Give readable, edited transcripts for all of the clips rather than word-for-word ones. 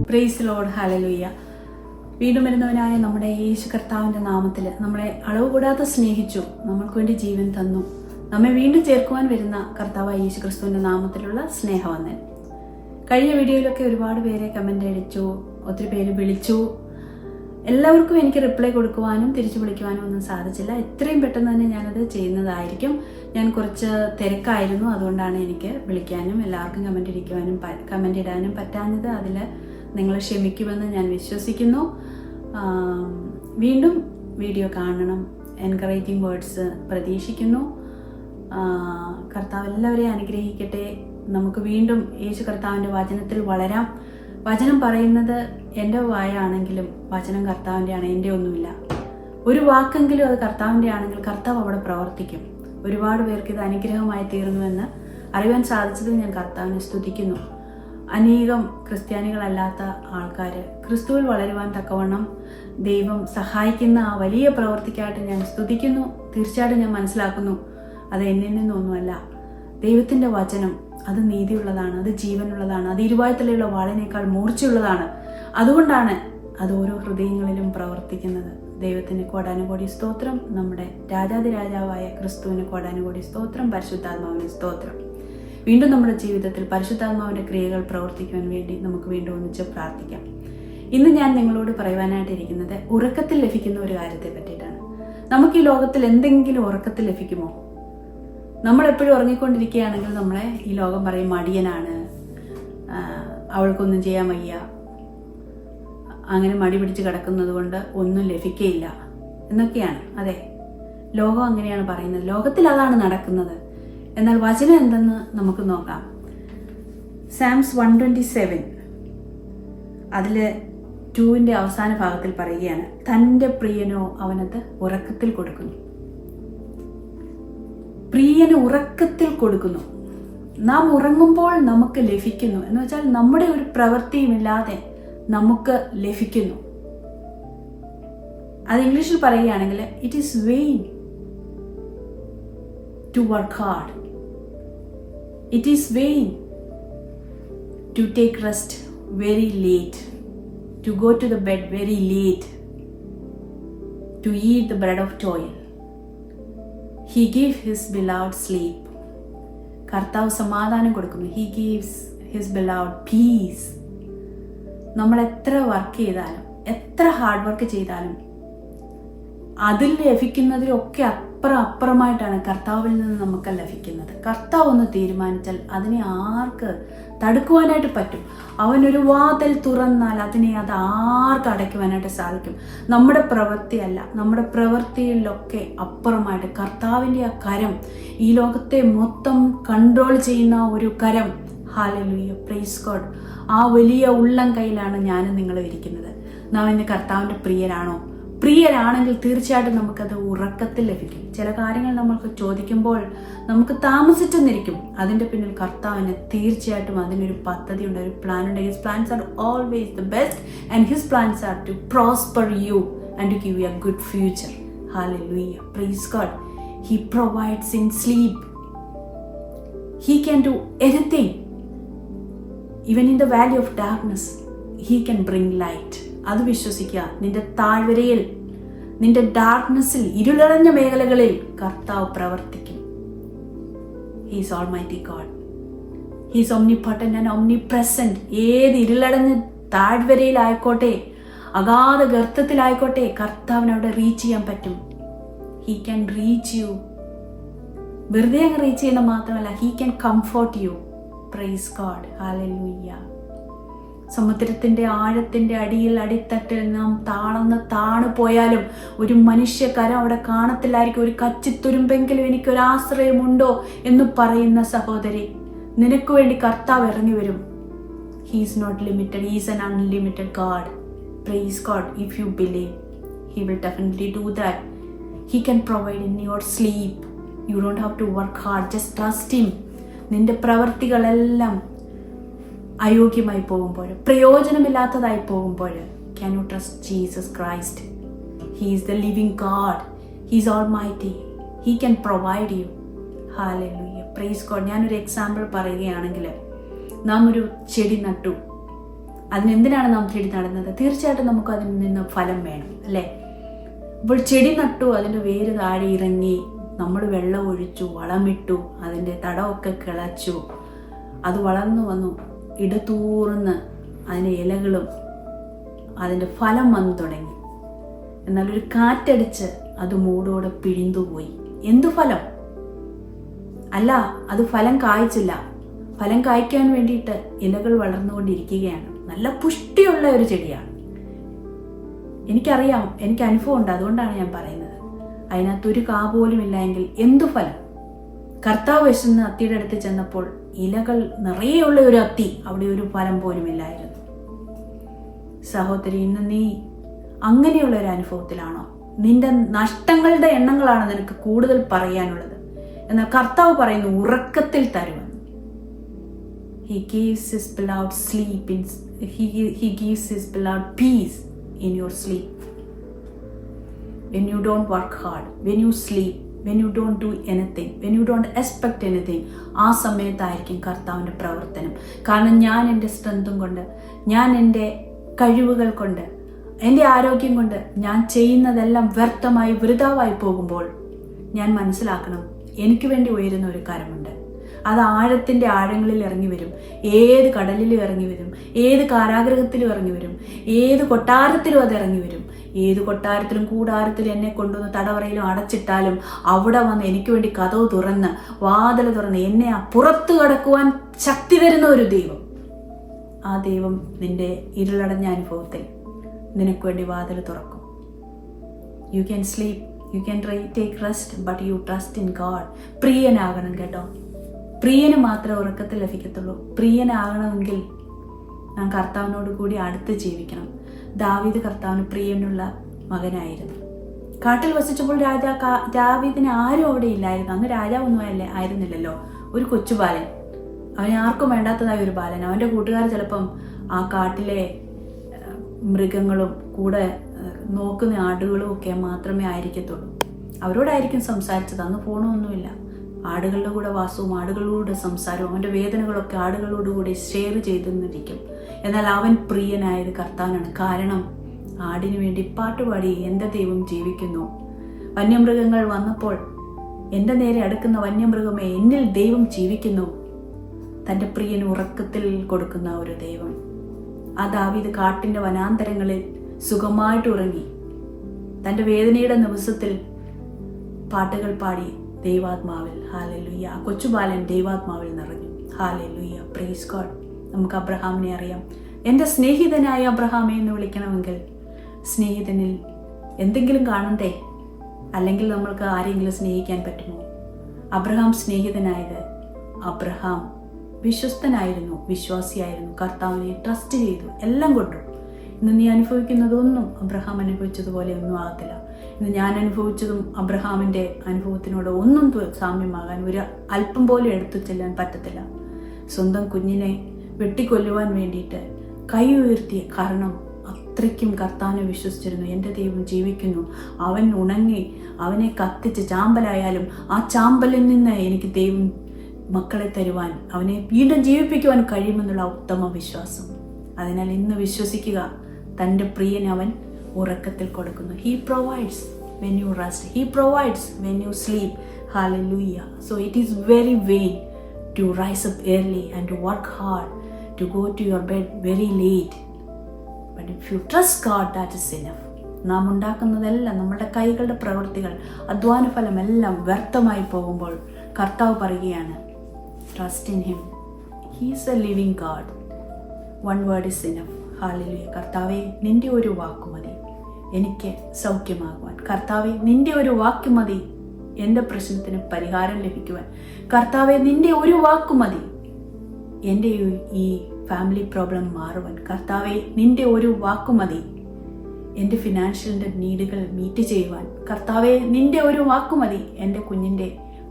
Praise Lord, hallelujah. വീണ്ടും വരുന്നവനായ നമ്മുടെ യേശു കർത്താവിൻ്റെ നാമത്തിൽ നമ്മളെ അളവ് കൂടാതെ സ്നേഹിച്ചു, നമ്മൾക്ക് വേണ്ടി ജീവൻ തന്നു, നമ്മെ വീണ്ടും ചേർക്കുവാൻ വരുന്ന കർത്താവായ യേശു ക്രിസ്തുവിൻ്റെ നാമത്തിലുള്ള സ്നേഹവന്ദൻ. കഴിഞ്ഞ വീഡിയോയിലൊക്കെ ഒരുപാട് പേരെ കമൻ്റ് അടിച്ചു, ഒത്തിരി പേര് വിളിച്ചു. എല്ലാവർക്കും എനിക്ക് റിപ്ലൈ കൊടുക്കുവാനും തിരിച്ചു വിളിക്കുവാനും ഒന്നും സാധിച്ചില്ല. എത്രയും പെട്ടെന്ന് തന്നെ ഞാനത് ചെയ്യുന്നതായിരിക്കും. ഞാൻ കുറച്ച് തിരക്കായിരുന്നു, അതുകൊണ്ടാണ് എനിക്ക് വിളിക്കാനും എല്ലാവർക്കും കമൻ്റ് ഇടാനും പറ്റാഞ്ഞത്. അതിൽ നിങ്ങൾ ക്ഷമിക്കുമെന്ന് ഞാൻ വിശ്വസിക്കുന്നു. വീണ്ടും വീഡിയോ കാണണം, എൻകറേജിങ് വേർഡ്സ് പ്രതീക്ഷിക്കുന്നു. കർത്താവ് എല്ലാവരെയും അനുഗ്രഹിക്കട്ടെ. നമുക്ക് വീണ്ടും യേശു കർത്താവിൻ്റെ വചനത്തിൽ വളരാം. വചനം പറയുന്നത് എൻ്റെ വായാണെങ്കിലും വചനം കർത്താവിൻ്റെ ആണ്, എൻ്റെ ഒന്നുമില്ല. ഒരു വാക്കെങ്കിലും അത് കർത്താവിൻ്റെ ആണെങ്കിൽ കർത്താവ് അവിടെ പ്രവർത്തിക്കും. ഒരുപാട് പേർക്ക് ഇത് അനുഗ്രഹമായി തീർന്നുവെന്ന് അറിയാൻ സാധിച്ചതിൽ ഞാൻ കർത്താവിനെ സ്തുതിക്കുന്നു. അനേകം ക്രിസ്ത്യാനികളല്ലാത്ത ആൾക്കാർ ക്രിസ്തുവിൽ വളരുവാൻ തക്കവണ്ണം ദൈവം സഹായിക്കുന്ന ആ വലിയ പ്രവർത്തിക്കായിട്ട് ഞാൻ സ്തുതിക്കുന്നു. തീർച്ചയായിട്ടും ഞാൻ മനസ്സിലാക്കുന്നു അത് എന്നിൽ നിന്നൊന്നുമല്ല. ദൈവത്തിൻ്റെ വചനം അത് നീതിയുള്ളതാണ്, അത് ജീവനുള്ളതാണ്, അത് ഇരുവായ്ത്തലയുള്ള വാളിനേക്കാൾ മൂർച്ചയുള്ളതാണ്. അതുകൊണ്ടാണ് അത് ഓരോ ഹൃദയങ്ങളിലും പ്രവർത്തിക്കുന്നത്. ദൈവത്തിന് കോടാനുകോടി സ്തോത്രം. നമ്മുടെ രാജാതിരാജാവായ ക്രിസ്തുവിന് കോടാനുകോടി സ്തോത്രം. പരിശുദ്ധാത്മാവിന് സ്തോത്രം. വീണ്ടും നമ്മുടെ ജീവിതത്തിൽ പരിശുദ്ധാത്മാവിൻ്റെ ക്രിയകൾ പ്രവർത്തിക്കുവാൻ വേണ്ടി നമുക്ക് വീണ്ടും ഒന്നിച്ച് പ്രാർത്ഥിക്കാം. ഇന്ന് ഞാൻ നിങ്ങളോട് പറയുവാനായിട്ടിരിക്കുന്നത് ഉറക്കത്തിൽ ലഭിക്കുന്ന ഒരു കാര്യത്തെ പറ്റിയിട്ടാണ്. നമുക്ക് ഈ ലോകത്തിൽ എന്തെങ്കിലും ഉറക്കത്തിൽ ലഭിക്കുമോ? നമ്മളെപ്പോഴും ഉറങ്ങിക്കൊണ്ടിരിക്കുകയാണെങ്കിൽ നമ്മളെ ഈ ലോകം പറയും മടിയനാണ്, അവൾക്കൊന്നും ചെയ്യാൻ വയ്യ, അങ്ങനെ മടി പിടിച്ച് കിടക്കുന്നത് കൊണ്ട് ഒന്നും ലഭിക്കയില്ല എന്നൊക്കെയാണ്. അതെ, ലോകം അങ്ങനെയാണ് പറയുന്നത്, ലോകത്തിൽ അതാണ് നടക്കുന്നത്. എന്നാൽ വചനം എന്തെന്ന് നമുക്ക് നോക്കാം. സാംസ് 127 അതിൽ 2 അവസാന ഭാഗത്തിൽ പറയുകയാണ്, തൻ്റെ പ്രിയനോ അവനത് ഉറക്കത്തിൽ കൊടുക്കുന്നു. പ്രിയന് ഉറക്കത്തിൽ കൊടുക്കുന്നു. നാം ഉറങ്ങുമ്പോൾ നമുക്ക് ലഭിക്കുന്നു എന്ന് വെച്ചാൽ നമ്മുടെ ഒരു പ്രവൃത്തിയുമില്ലാതെ നമുക്ക് ലഭിക്കുന്നു. അത് ഇംഗ്ലീഷിൽ പറയുകയാണെങ്കിൽ it is vain to work hard. It is vain to take rest very late, to go to the bed very late, to eat the bread of toil. He gives his beloved sleep. കർത്താവ് സമാധാനം കൊടുക്കുന്നു. He gives his beloved peace. നമ്മൾ എത്ര work ചെയ്താലും, എത്ര hard work ചെയ്താലും അതിൽ ലഭിക്കുന്നതിലൊക്കെ അപ്പുറമായിട്ടാണ് കർത്താവിൽ നിന്ന് നമുക്ക് ലഭിക്കുന്നത്. കർത്താവ് ഒന്ന് തീരുമാനിച്ചാൽ അതിനെ ആർക്ക് തടുക്കുവാനായിട്ട് പറ്റും? അവനൊരു വാതിൽ തുറന്നാൽ അതിനെ അത് ആർക്ക് അടയ്ക്കുവാനായിട്ട് സാധിക്കും? നമ്മുടെ പ്രവൃത്തിയല്ല, നമ്മുടെ പ്രവൃത്തിയിലൊക്കെ അപ്പുറമായിട്ട് കർത്താവിൻ്റെ ആ കരം, ഈ ലോകത്തെ മൊത്തം കൺട്രോൾ ചെയ്യുന്ന ഒരു കരം. Hallelujah, praise God. ആ വലിയ ഉള്ളം കയ്യിലാണ് ഞാനും നിങ്ങളും ഇരിക്കുന്നത്. നാം ഇന്ന് കർത്താവിൻ്റെ പ്രിയരാണെങ്കിൽ തീർച്ചയായിട്ടും നമുക്കത് ഉറക്കത്തിൽ ലഭിക്കും. ചില കാര്യങ്ങൾ നമ്മൾക്ക് ചോദിക്കുമ്പോൾ നമുക്ക് താമസിച്ചെന്നിരിക്കും. അതിൻ്റെ പിന്നിൽ കർത്താവിന് തീർച്ചയായിട്ടും അതിനൊരു പദ്ധതിയുണ്ട്, ഒരു പ്ലാൻ ഉണ്ട്. His plans are always the best and his plans are to prosper you and to give you a good future. Hallelujah, praise God. He provides in sleep. He can do anything. Even in the valley of darkness he can bring light. അത് വിശ്വസിക്കുക. നിന്റെ താഴ്വരയിൽ, നിന്റെ ഡാർക്ക്നെസ്സിൽ, ഇരുളടഞ്ഞ മേഖലകളിൽ കർത്താവ് പ്രവർത്തിക്കും. He is almighty God. He is omnipotent and omnipresent. ഏത് ഇരുളടഞ്ഞ താഴ്വരയിലായിക്കോട്ടെ, അഗാധ ഗർത്തത്തിലായിക്കോട്ടെ, കർത്താവിന് അവിടെ റീച്ച് ചെയ്യാൻ പറ്റും. He can reach you. വെറുതെ അങ്ങ് റീച്ച് ചെയ്യുന്ന മാത്രമല്ല, he can comfort you. Praise God, hallelujah. സമുദ്രത്തിൻ്റെ ആഴത്തിൻ്റെ അടിത്തട്ടിൽ നാം താണു പോയാലും ഒരു മനുഷ്യക്കരം അവിടെ കാണത്തില്ലായിരിക്കും. ഒരു കച്ചിത്തുരുമ്പെങ്കിലും എനിക്കൊരാശ്രയമുണ്ടോ എന്ന് പറയുന്ന സഹോദരി, നിനക്ക് വേണ്ടി കർത്താവ് ഇറങ്ങി വരും. He is not limited. He is an unlimited God. Praise God. If you believe, he will definitely do that. He can provide in your sleep. You don't have to work hard, just trust him. നിന്റെ പ്രവർത്തികളെല്ലാം അയോഗ്യമായി പോകുമ്പോൾ, പ്രയോജനമില്ലാത്തതായി പോകുമ്പോൾ, can you trust Jesus Christ? He is the living God. He is almighty. He can provide you. Hallelujah, praise God. ഞാനൊരു example പറയുകയാണെങ്കിൽ, നാം ഒരു ചെടി നട്ടു, അതിനെന്തിനാണ് നാം തേടി നടന്നത്? തീർച്ചയായിട്ടും നമുക്ക് അതിൽ നിന്ന് ഫലം വേണം, അല്ലേ? ഇപ്പോൾ ചെടി നട്ടു, അതിൻ്റെ വേര് താഴെ ഇറങ്ങി, നമ്മൾ വെള്ളം ഒഴിച്ചു, വളമിട്ടു, അതിൻ്റെ തടമൊക്കെ കിളച്ചു, അത് വളർന്നു വന്നു, ഇടതൂർന്ന് അതിൻ്റെ ഇലകളും അതിൻ്റെ ഫലം വന്നു തുടങ്ങി. എന്നാൽ ഒരു കാറ്റടിച്ച് അത് മൂടോടെ പിഴിഞ്ഞുപോയി. എന്തു ഫലം? അല്ല, അത് ഫലം കായ്ച്ചില്ല. ഫലം കായ്ക്കാൻ വേണ്ടിയിട്ട് ഇലകൾ വളർന്നുകൊണ്ടിരിക്കുകയാണ്. നല്ല പുഷ്ടിയുള്ള ഒരു ചെടിയാണ്. എനിക്കറിയാം, എനിക്ക് അനുഭവം ഉണ്ട്, അതുകൊണ്ടാണ് ഞാൻ പറയുന്നത്. അതിനകത്തൊരു കാ പോലും ഇല്ല എങ്കിൽ എന്തു ഫലം? കർത്താവ് വിശന്ന് അത്തിയുടെ അടുത്ത് ചെന്നപ്പോൾ ഇലകൾ നിറയെയുള്ള ഒരു അത്തി, അവിടെ ഒരു ഫലം പോലും ഇല്ലായിരുന്നു. സഹോദരി, ഇന്ന് നീ അങ്ങനെയുള്ള ഒരു അനുഭവത്തിലാണോ? നിന്റെ നഷ്ടങ്ങളുടെ എണ്ണങ്ങളാണ് നിനക്ക് കൂടുതൽ പറയാനുള്ളത്. എന്നാൽ കർത്താവ് പറയുന്നു ഉറക്കത്തിൽ തരുമെന്ന്. He gives his beloved sleep in he gives his beloved peace in your sleep. When you don't work hard, when you sleep, when you don't do anything, when you don't expect anything, ആ സമയത്തായിരിക്കും കർത്താവിൻ്റെ പ്രവർത്തനം. കാരണം ഞാൻ എൻ്റെ സ്ട്രെങ്തും കൊണ്ട്, ഞാൻ എൻ്റെ കഴിവുകൾ കൊണ്ട്, എൻ്റെ ആരോഗ്യം കൊണ്ട് ഞാൻ ചെയ്യുന്നതെല്ലാം വ്യർത്ഥമായി വൃഥാവായി പോകുമ്പോൾ ഞാൻ മനസ്സിലാക്കണം, എനിക്ക് വേണ്ടി ഉയരുന്ന ഒരു കരമുണ്ട്. അത് ആഴത്തിൻ്റെ ആഴങ്ങളിൽ ഇറങ്ങി വരും, ഏത് കടലിലും ഇറങ്ങി വരും, ഏത് കാരാഗ്രഹത്തിലും ഇറങ്ങി വരും, ഏത് കൊട്ടാരത്തിലും അത് ഇറങ്ങി വരും. ഏത് കൊട്ടാരത്തിലും കൂടാരത്തിലും എന്നെ കൊണ്ടുവന്ന് തടവറയിലും അടച്ചിട്ടാലും അവിടെ വന്ന് എനിക്ക് വേണ്ടി കതവ് തുറന്ന്, വാതിൽ തുറന്ന് എന്നെ പുറത്തു കടക്കുവാൻ ശക്തി തരുന്ന ഒരു ദൈവം. ആ ദൈവം നിന്റെ ഇരുളടഞ്ഞ അനുഭവത്തിൽ നിനക്ക് വേണ്ടി വാതിൽ തുറക്കും. You can sleep, you can take rest, but you trust in God. പ്രിയനാകണം കേട്ടോ. പ്രിയന് മാത്രമേ ഉറക്കത്തിൽ ലഭിക്കത്തുള്ളൂ. പ്രിയനാകണമെങ്കിൽ നാം കർത്താവിനോട് കൂടി അടുത്ത് ജീവിക്കണം. ദാവീദ് കർത്താവിന് പ്രിയനുള്ള മകനായിരുന്നു. കാട്ടിൽ വസിച്ചപ്പോൾ ദാവീദിന് ആരും അവിടെ ഇല്ലായിരുന്നു. അന്ന് രാജാവൊന്നും ആയിരുന്നില്ലല്ലോ, ഒരു കൊച്ചുബാലൻ. അവന് ആർക്കും വേണ്ടാത്തതായ ഒരു ബാലൻ. അവൻ്റെ കൂട്ടുകാർ ചിലപ്പം ആ കാട്ടിലെ മൃഗങ്ങളും കൂടെ നോക്കുന്ന ആടുകളും ഒക്കെ മാത്രമേ ആയിരിക്കത്തുള്ളൂ. അവരോടായിരിക്കും സംസാരിച്ചത്. അന്ന് ഫോണൊന്നുമില്ല. ആടുകളുടെ കൂടെ വാസവും ആടുകളോട് സംസാരവും അവൻ്റെ വേദനകളൊക്കെ ആടുകളോടുകൂടി ഷെയർ ചെയ്തെന്നിരിക്കും. എന്നാൽ അവൻ പ്രിയനായത് കർത്താവിനാണ്. കാരണം ആടിനു വേണ്ടി പാട്ടുപാടി എൻ്റെ ദൈവം ജീവിക്കുന്നു. വന്യമൃഗങ്ങൾ വന്നപ്പോൾ എൻ്റെ നേരെ അടുക്കുന്ന വന്യമൃഗമേ, എന്നിൽ ദൈവം ജീവിക്കുന്നു. തൻ്റെ പ്രിയന് ഉറക്കത്തിൽ കൊടുക്കുന്ന ഒരു ദൈവം. ആ ദാവീദ് കാട്ടിൻ്റെ വനാന്തരങ്ങളിൽ സുഖമായിട്ട് ഉറങ്ങി. തൻ്റെ വേദനയുടെ ദിവസത്തിൽ പാട്ടുകൾ പാടി ദൈവാത്മാവിൽ. ഹല്ലേലൂയ. ആ കൊച്ചുബാലൻ ദൈവാത്മാവിൽ നിറഞ്ഞു. Hallelujah, praise God. നമുക്ക് അബ്രഹാമിനെ അറിയാം. എൻ്റെ സ്നേഹിതനായ അബ്രഹാമെ എന്ന് വിളിക്കണമെങ്കിൽ സ്നേഹിതനിൽ എന്തെങ്കിലും കാണണ്ടേ? അല്ലെങ്കിൽ നമ്മൾക്ക് ആരെങ്കിലും സ്നേഹിക്കാൻ പറ്റുമോ? അബ്രഹാം സ്നേഹിതനായത്, അബ്രഹാം വിശ്വസ്തനായിരുന്നു, വിശ്വാസിയായിരുന്നു, കർത്താവിനെ ട്രസ്റ്റ് ചെയ്തു, എല്ലാം കൊണ്ടും. ഇന്ന് നീ അനുഭവിക്കുന്നതൊന്നും അബ്രഹാം അനുഭവിച്ചതുപോലെ ഒന്നും ആകത്തില്ല. ഇന്ന് ഞാൻ അനുഭവിച്ചതും അബ്രഹാമിൻ്റെ അനുഭവത്തിനോട് ഒന്നും സാമ്യമാകാൻ ഒരു അല്പം പോലും എടുത്തു ചെല്ലാൻ പറ്റത്തില്ല. സ്വന്തം കുഞ്ഞിനെ വെട്ടിക്കൊല്ലുവാൻ വേണ്ടിയിട്ട് കൈ ഉയർത്തിയ കാരണം അത്രയ്ക്കും കർത്താവിനെ വിശ്വസിച്ചിരുന്നു. എൻ്റെ ദൈവം ജീവിക്കുന്നു, അവൻ ഉണങ്ങി അവനെ കത്തിച്ച് ചാമ്പലായാലും ആ ചാമ്പലിൽ നിന്ന് എനിക്ക് ദൈവം മക്കളെ തരുവാൻ, അവനെ വീണ്ടും ജീവിപ്പിക്കുവാൻ കഴിയുമെന്നുള്ള ഉത്തമ വിശ്വാസം. അതിനാൽ ഇന്ന് വിശ്വസിക്കുക, തൻ്റെ പ്രിയനെ അവൻ ഉറക്കത്തിൽ കൊടുക്കുന്നു. He provides when you rest. He provides when you sleep. Hallelujah. So it is very vain to rise up early and to work hard, to go to your bed very late. But if you trust God, that is enough. നാം ഉണ്ടാക്കുന്നതെല്ലാം, നമ്മുടെ കൈകളുടെ പ്രവൃത്തികൾ, അധ്വാന ഫലമെല്ലാം വ്യർത്ഥമായി പോകുമ്പോൾ കർത്താവ് പറയുകയാണ്, trust in him. He is a living God. One word is enough. Hallelujah. കർത്താവേ, നിന്റെ ഒരു വാക്ക് മതി എനിക്ക് സൗഖ്യമാകുവാൻ. കർത്താവേ, നിന്റെ ഒരു വാക്ക് മതി എൻ്റെ പ്രശ്നത്തിന് പരിഹാരം ലഭിക്കുവാൻ. കർത്താവേ, നിന്റെ ഒരു വാക്ക് മതി എൻ്റെ ഈ ഫാമിലി പ്രോബ്ലം മാറുവാൻ. കർത്താവേ, നിന്റെ ഒരു വാക്ക് മതി എൻ്റെ ഫിനാൻഷ്യലിൻ്റെ നീഡുകൾ മീറ്റ് ചെയ്യുവാൻ. കർത്താവേ, നിന്റെ ഒരു വാക്ക് മതി എൻ്റെ കുഞ്ഞിൻ്റെ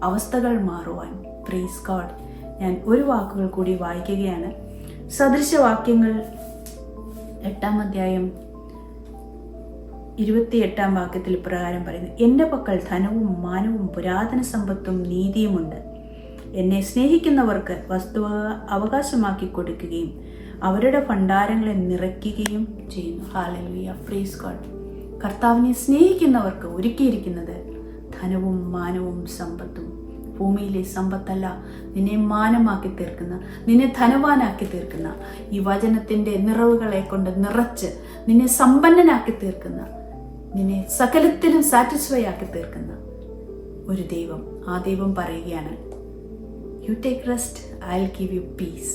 അവസ്ഥകൾ മാറുവാൻ. Praise God. ഞാൻ ഒരു വാക്കുകൾ കൂടി വായിക്കുകയാണ്. സദൃശവാക്യങ്ങൾ 8-ാം അധ്യായം 28-ാം വാക്യത്തിൽ പ്രകാരം പറയുന്നു, എൻ്റെ പക്കൽ ധനവും മാനവും പുരാതന സമ്പത്തും നീതിയുമുണ്ട്. എന്നെ സ്നേഹിക്കുന്നവർക്ക് വസ്തു അവകാശമാക്കി കൊടുക്കുകയും അവരുടെ ഭണ്ഡാരങ്ങളെ നിറയ്ക്കുകയും ചെയ്യുന്നു. Hallelujah, praise God. കർത്താവിനെ സ്നേഹിക്കുന്നവർക്ക് ഒരുക്കിയിരിക്കുന്നത് ധനവും മാനവും സമ്പത്തും. ഭൂമിയിലെ സമ്പത്തല്ല, നിന്നെ മാനമാക്കി തീർക്കുന്ന, നിന്നെ ധനവാനാക്കി തീർക്കുന്ന, ഈ വചനത്തിൻ്റെ നിറവുകളെ കൊണ്ട് നിറച്ച് നിന്നെ സമ്പന്നനാക്കി തീർക്കുന്ന, നിന്നെ സകലത്തിലും സാറ്റിസ്ഫൈ ആക്കി തീർക്കുന്ന ഒരു ദൈവം. ആ ദൈവം പറയുകയാണ്, you take rest, I will give you peace.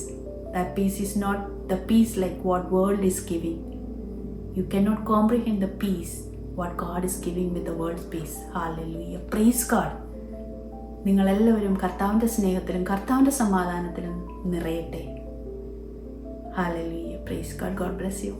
That peace is not the peace like what world is giving. You cannot comprehend the peace what God is giving with the world's peace. Hallelujah. Praise God. നിങ്ങളെല്ലാവരും കർത്താവിൻ്റെ സ്നേഹത്തിലും കർത്താവിൻ്റെ സമാധാനത്തിലും നിറയട്ടെ. Hallelujah. Praise God. God bless you.